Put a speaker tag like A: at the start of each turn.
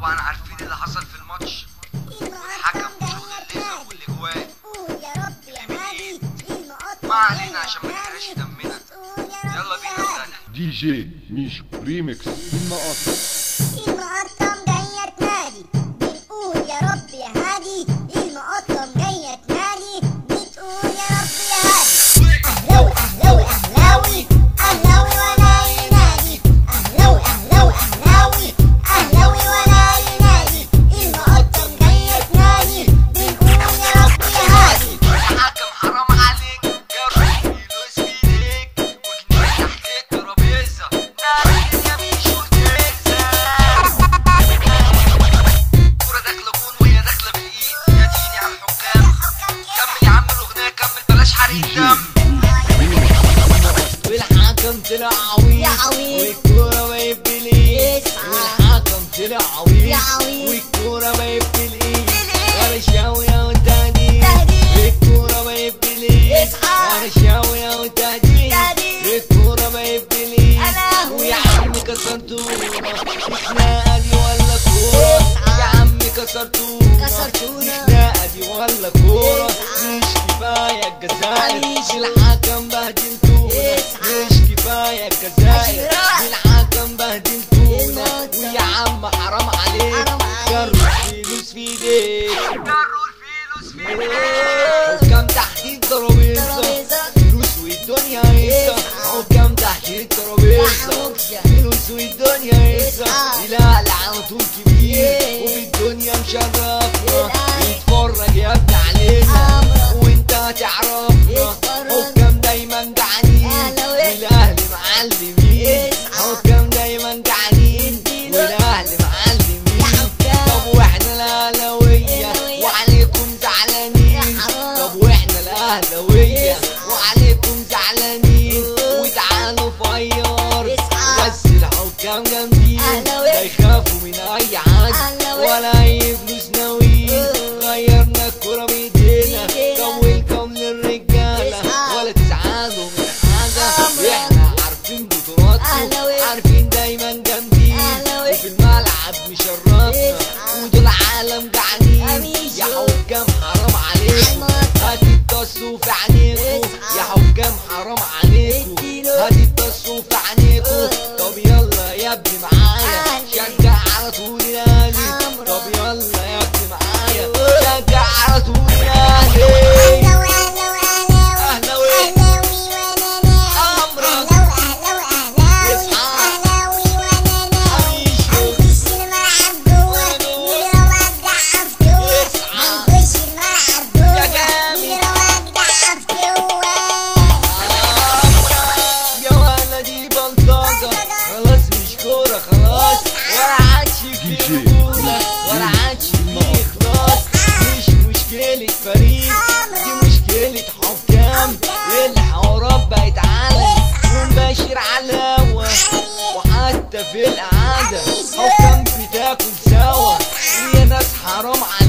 A: طبعا عارفين اللي حصل في الماتش. الحكم شغل الليزر والاجوان. ما علينا عشان ما نحرقش دمنا. يلا بينا نبدأ.
B: دي جي ميشو ريميكس.
C: المقطم جاية تنادي بنقول يا رب يا هادي. المقطم جاية تنادي بتقول يا رب يا هادي. أهلاوي أهلاوي أهلاوي أهلاوي ولا ينادي. أهلاوي أهلاوي أهلاوي أهلاوي ولا ينادي. المقطم جاية تنادي بنقول يا رب يا هادي.
A: يا حكم حرام عليك، يا روح فلوس في ايديك وجنيه تحت الترابيزة. نازل يا ميشو تنزل. كورة داخلة جون وهي داخلة بالإيد. يا ديني على الحكام. كمل يا عم الأغنية كمل بلاش حريق دم.
D: والحكم طلع عويض والكورة ما يبليش. والحكم طلع عويض والكورة ما يبليش. ورشاوية وتهديد الكورة ما يبليش. ورشاوية وتهديد الكورة ما يبليش. ويا عم كسرتونا خناقة دي ولا كورة؟ يا عم كسرتونا خناقة دي ولا كورة؟ مش كفاية الجزائر الحكم بهدلتونا. مش كفاية الجزائر الحكم بهدلتونا. ويا عم حرام عليك جروا الفلوس في ايديك.
A: جروا الفلوس في ايديك.
D: حكام تحت الترابيزة فلوس والدنيا هيصة. حكام تحت الترابيزة فلوس والدنيا هيصة. لا على طول كبير وفي الدنيا مشرفنا. يتفرج يا ابني علينا وانت هتعرفنا. حكام دايما جعانين والاهل معلمين. حكام دايما جعانين والاهل معلمين. طب واحنا الاهلاوية وعليكم زعلانين. طب واحنا الاهلاوية وعليكم زعلانين. وتعالوا فيار بس الحكام جامدين. لا يخافوا من اي حاجة ولا اي فلوس ناويين. غيرنا الكورة بايدينا. طب ويلكم للرجالة ولا تزعلوا من حاجة. احنا عارفين بطولاتكم عارفين دايما جامدين. وفي الملعب مشرفنا ودول عالم جعانين. يا حكام حرام عليكم هتتصوا في عينيكم. يا حكام حرام عليكم هتتصوا في عينيكم. طب يلا يا ابني معايا شجع على طول الاهلي. طب يلا يا ابني معايا شجع على طول الاهلي. خلاص مش كورة خلاص ولا عادش في رجولة ولا عادش في إخلاص. مش مشكلة فريق دي مشكلة حكام. الحوارات بقت عالم ومباشر على الهوا. وحتى في القعدة حكام بتاكل سوا. يا ناس حرام عليكم